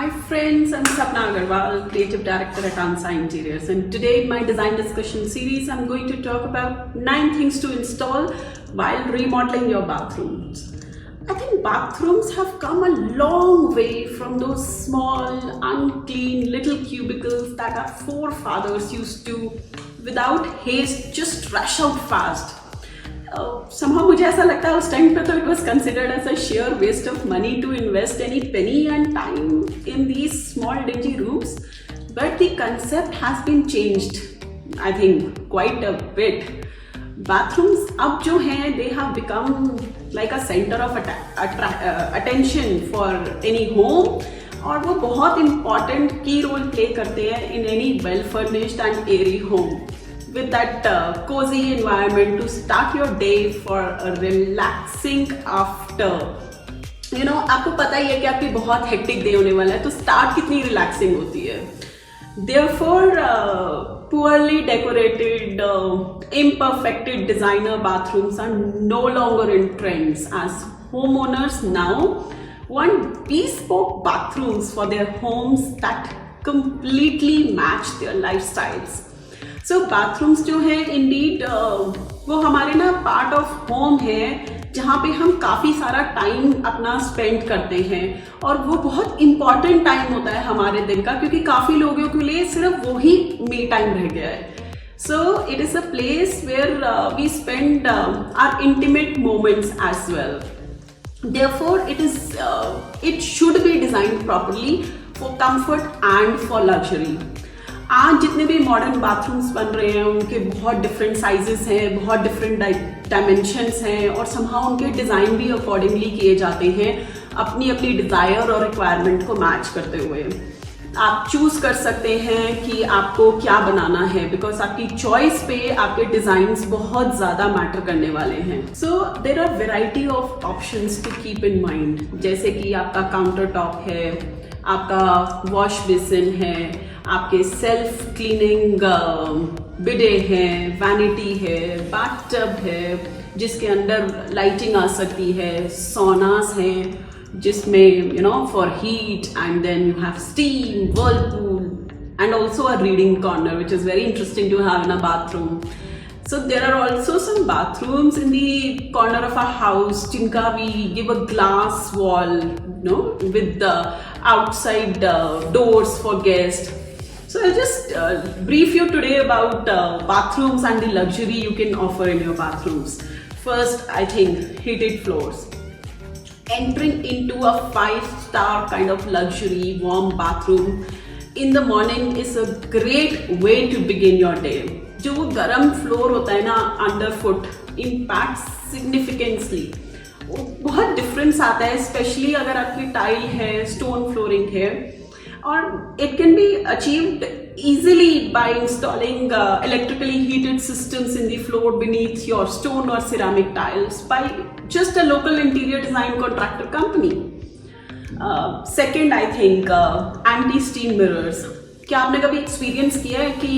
Hi friends, I'm Sapna Agarwal, Creative Director at ANSA Interiors, and today in my design discussion series I'm going to talk about 9 things to install while remodeling your bathrooms. I think bathrooms have come a long way from those small, unclean little cubicles that our forefathers used to, without haste, just rush out fast. Somehow मुझे ऐसा लगता है उस time पे तो it was considered as a sheer waste of money to invest any penny and time in these small dingy rooms, but the concept has been changed, I think, quite a bit. Bathrooms अब जो हैं they have become like a center of attention for any home, और वो बहुत important key role play करते हैं in any well furnished and airy home. With that cozy environment to start your day for a relaxing after. You know, आपको पता ही है कि आपकी बहुत hectic day होने वाला है, तो start कितनी relaxing होती है. Therefore, poorly decorated, imperfected designer bathrooms are no longer in trends, as homeowners now want bespoke bathrooms for their homes that completely match their lifestyles. So bathrooms जो है indeed वो हमारे ना part of home है जहाँ पे हम काफ़ी सारा टाइम अपना स्पेंड करते हैं, और वो बहुत इम्पॉर्टेंट टाइम होता है हमारे दिन का, क्योंकि काफ़ी लोगों के लिए सिर्फ वो ही मी टाइम रह गया है. So it is a place where we spend our intimate moments as well. Therefore it should be designed properly for comfort and for luxury. आज जितने भी मॉडर्न बाथरूम्स बन रहे हैं उनके बहुत डिफरेंट साइजेस हैं, बहुत डिफरेंट डायमेंशंस हैं, और समहाउ उनके डिज़ाइन भी अकॉर्डिंगली किए जाते हैं अपनी अपनी डिज़ायर और रिक्वायरमेंट को मैच करते हुए. आप चूज़ कर सकते हैं कि आपको क्या बनाना है, बिकॉज आपकी चॉइस पे आपके डिज़ाइंस बहुत ज़्यादा मैटर करने वाले हैं. So there are variety of options to keep in mind, जैसे कि आपका काउंटर टॉप है, आपका वॉश बेसिन है, आपके सेल्फ क्लीनिंग बिडे हैं, वैनिटी है, बाथटब है जिसके अंदर लाइटिंग आ सकती है, सोनास हैं जिसमें for heat, and then you have steam, whirlpool, and also a reading corner, which is very interesting to have in a bathroom. So there are also some bathrooms in the corner of our house jinka we give a glass wall, with the outside doors for guests. So I'll just brief you today about bathrooms and the luxury you can offer in your bathrooms. First, I think heated floors. Entering into a 5-star kind of luxury warm bathroom in the morning is a great way to begin your day. जो वो गर्म floor होता है ना अंडरफुट, impact significantly, वो बहुत difference आता है, स्पेशली अगर आपकी टाइल है, स्टोन फ्लोरिंग है, और it can be achieved easily by installing electrically heated systems in the floor beneath your stone or ceramic tiles by just a local interior design contractor company. Second, I think anti-steam mirrors. क्या आपने कभी experience किया है कि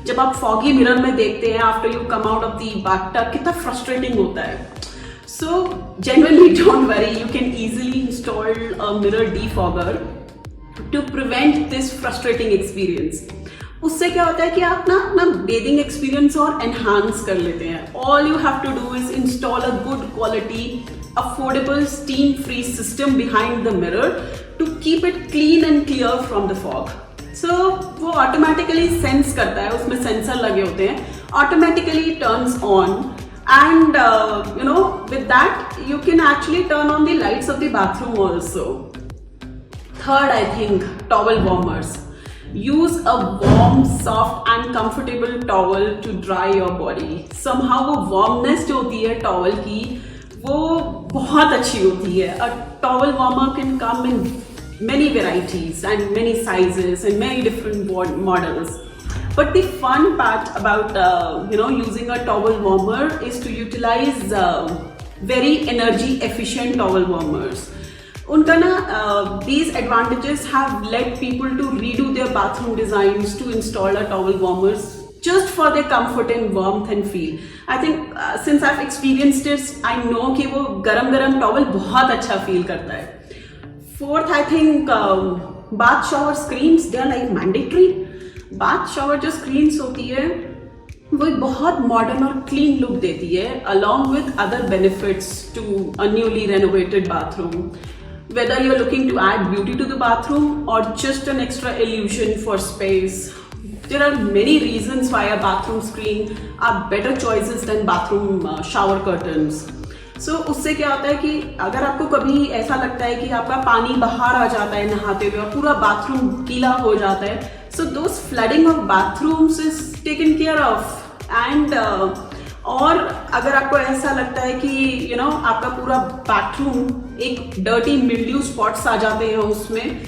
जब आप foggy mirror में देखते हैं after you come out of the bathtub, कितना फ्रस्ट्रेटिंग होता है? So generally don't worry, you can easily install a mirror defogger to prevent this frustrating experience. उससे क्या होता है कि आप ना अपना बेदिंग एक्सपीरियंस और एनहांस कर लेते हैं. All you have to do is install a good quality affordable steam free system behind the mirror to keep it clean and clear from the fog. So वो ऑटोमेटिकली सेंस करता है, उसमें sensor लगे होते हैं, automatically turns on, and with that you can actually turn on the lights of the bathroom also. Third, I think towel warmers. Use a warm, soft and comfortable towel to dry your body. Somehow वो warmness जो होती है towel की वो बहुत अच्छी होती है. A towel warmer can come in many varieties and many sizes and many different models. But the fun part about using a towel warmer is to utilize very energy efficient towel warmers. उनका ना these advantages have led people to redo their bathroom designs to install a towel warmers just for their comfort and warmth and feel. I think since I've experienced it, I know कि वो गरम गरम towel बहुत अच्छा feel करता है. Fourth, I think bath shower screens they are like mandatory. Bath shower जो screens होती है वो एक बहुत मॉडर्न और क्लीन लुक देती है along with other benefits to a newly renovated bathroom. Whether you're looking to add beauty to the bathroom or just an extra illusion for space, there are many reasons why a bathroom screen are better choices than bathroom shower curtains. So उससे क्या होता है कि अगर आपको कभी ऐसा लगता है कि आपका पानी बाहर आ जाता है नहाते हुए और पूरा बाथरूम गीला हो जाता है, so those flooding of bathrooms is taken care of. And और अगर आपको ऐसा लगता है कि आपका पूरा बाथरूम एक डर्टी मिल्ड्यू स्पॉट्स आ जाते हैं उसमें,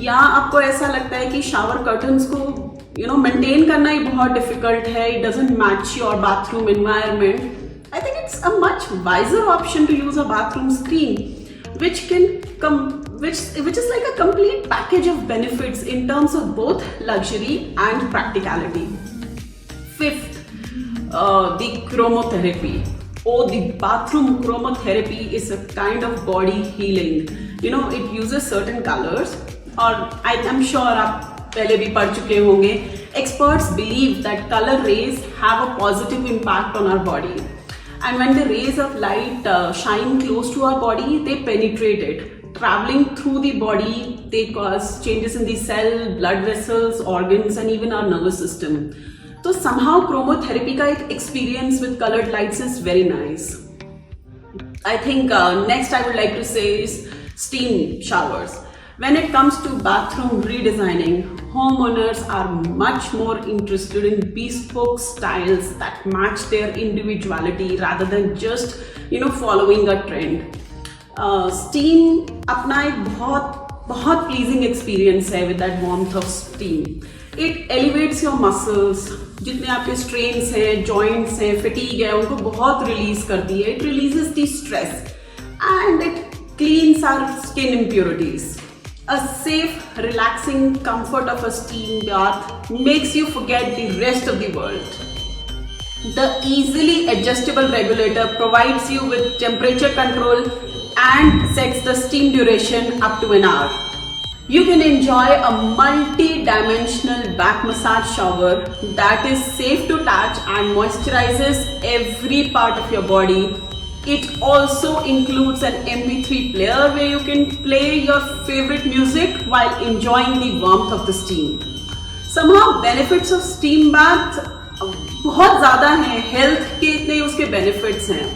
या आपको ऐसा लगता है कि शावर कर्टन्स को मेंटेन करना ही बहुत डिफिकल्ट है, it doesn't match your bathroom environment, I think it's a much wiser option to use a bathroom screen, which is like a complete package of benefits in terms of both luxury and practicality. Fifth, the chromotherapy. Oh, the bathroom chromotherapy is a kind of body healing. It uses certain colors, or I'm sure आप पहले भी पढ़ चुके होंगे. Experts believe that color rays have a positive impact on our body. And when the rays of light shine close to our body, they penetrate it. Traveling through the body, they cause changes in the cell, blood vessels, organs, and even our nervous system. So somehow chromotherapy का एक experience with colored lights is very nice. I think next I would like to say is steam showers. When it comes to bathroom redesigning, homeowners are much more interested in bespoke styles that match their individuality rather than just following a trend. Steam अपना एक बहुत pleasing experience है with that warmth of steam. It elevates your muscles. जितने आपके strains हैं, joints हैं, fatigue है, उनको बहुत release करती है. It releases the stress and it cleans our skin impurities. A safe, relaxing comfort of a steam bath makes you forget the rest of the world. The easily adjustable regulator provides you with temperature control and sets the steam duration up to an hour. You can enjoy a multi-dimensional back massage shower that is safe to touch and moisturizes every part of your body. It also includes an MP3 player where you can play your favorite music while enjoying the warmth of the steam. Somehow benefits of steam bath बहुत ज़्यादा हैं, health के इतने उसके benefits हैं.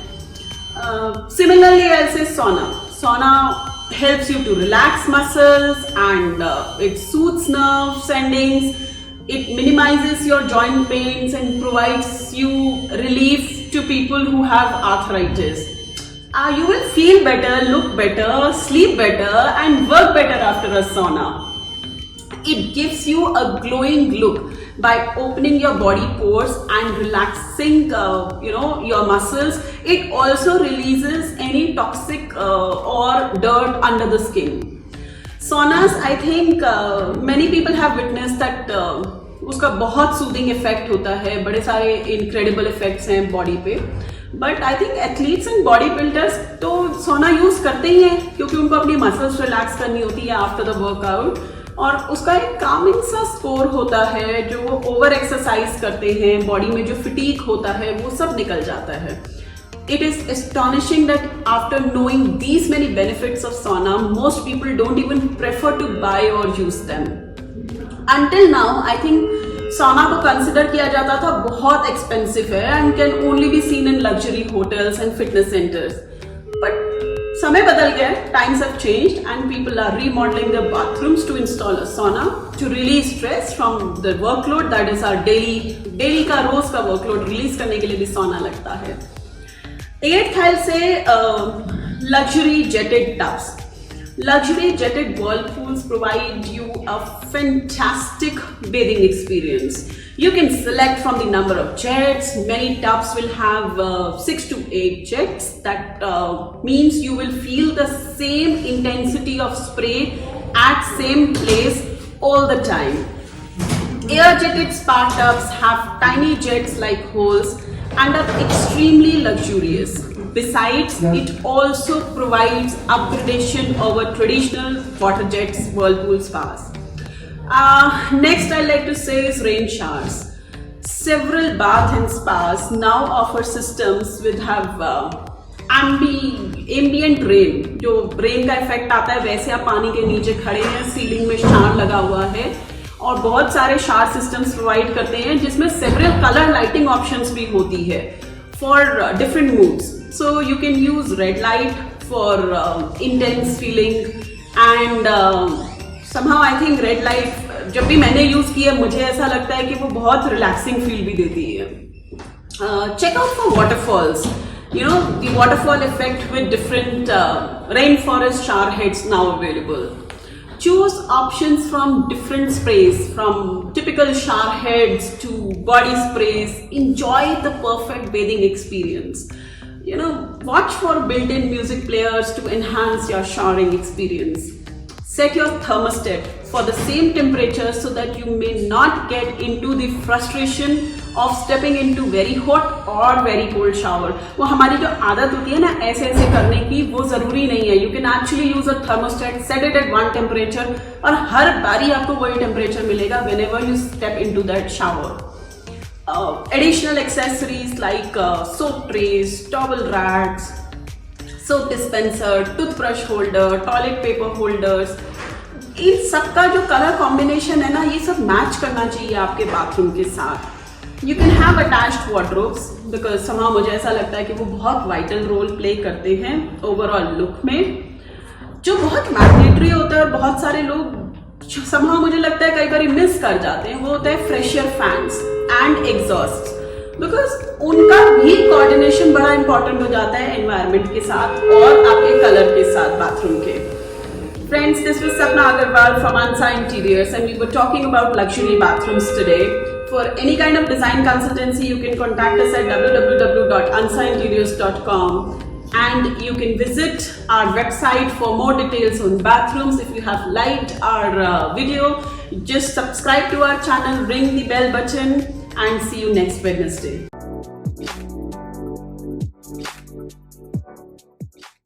Similarly, I'll say sauna. Sauna helps you to relax muscles and it soothes nerve endings. It minimizes your joint pains and provides you relief to people who have arthritis. You will feel better, look better, sleep better and work better after a sauna. It gives you a glowing look by opening your body pores and relaxing your muscles. It also releases any toxic or dirt under the skin. Saunas, I think many people have witnessed that उसका बहुत soothing effect होता है, बड़े सारे incredible effects हैं body पे. But I think athletes and body builders तो सोना यूज करते ही हैं क्योंकि उनको अपनी मसल्स रिलैक्स करनी होती है आफ्टर द वर्कआउट, और उसका एक कामिंग सा स्कोर होता है. जो वो ओवर एक्सरसाइज करते हैं, बॉडी में जो फिटीक होता है वो सब निकल जाता है. It is astonishing that after knowing these many benefits of sauna, most people don't even prefer to buy or use them. Until now, I think sauna को consider किया जाता था बहुत expensive है and can only be seen in luxury hotels and fitness centers. But समय बदल गया, times have changed and people are remodeling their bathrooms to install a sauna to release stress from the workload that is our daily का रोज का workload release करने के लिए भी sauna लगता है. 8th, I'll say luxury jetted tubs. Luxury jetted whirlpools provide you a fantastic bathing experience. You can select from the number of jets. Many tubs will have 6 to 8 jets. That means you will feel the same intensity of spray at same place all the time. Air jetted spa tubs have tiny jets like holes and are extremely luxurious. Besides, it also provides upgradation over traditional water jets, whirlpool spas. Next I'd like to say is rain showers. Several bath and spas now offer systems which have ambient rain. जो rain का effect आता है वैसे आप पानी के नीचे खड़े हैं, सीलिंग में शावर लगा हुआ है और बहुत सारे शावर सिस्टम्स प्रोवाइड करते हैं जिसमें सेवरल कलर लाइटिंग ऑप्शंस भी होती है for different moods. So you can use red light for intense feeling and somehow I think red light जब भी मैंने यूज की है मुझे ऐसा लगता है कि वो बहुत रिलैक्सिंग फील भी देती है. Check out for waterfalls. You know, the waterfall effect with different rainforest shower heads now available. Choose options from different sprays, from typical shower heads to body sprays. Enjoy the perfect bathing experience. You know, watch for built-in music players to enhance your showering experience. Set your thermostat for the same temperature so that you may not get into the frustration of stepping into very hot or very cold shower. वो हमारी जो आदत होती है ना ऐसे ऐसे करने की वो जरूरी नहीं है. You can actually use a thermostat, set it at one temperature और हर बारी आपको वही टेम्परेचर मिलेगा whenever you step into that shower. Additional accessories like soap trays, towel racks, soap dispenser, toothbrush holder, toilet paper holders. इन सबका जो colour combination है ना ये सब मैच करना चाहिए आपके बाथरूम के साथ. You can have attached wardrobes because somehow मुझे ऐसा लगता है कि वो बहुत वाइटल रोल प्ले करते हैं ओवरऑल लुक में. जो बहुत मैग्नेटरी होता है और बहुत सारे लोग somehow मुझे लगता है कई बार मिस कर जाते हैं वो होता है fresher fans and exhaust because उनका भी कोऑर्डिनेशन बड़ा इंपॉर्टेंट हो जाता है एनवायरनमेंट के साथ और आपके कलर के साथ बाथरूम के. Friends, this was Sapna Agarwal from ANSA Interiors and we were talking about luxury bathrooms today. For any kind of design consultancy, you can contact us at www.ansainteriors.com and you can visit our website for more details on bathrooms. If you have liked our video, just subscribe to our channel, ring the bell button and see you next Wednesday.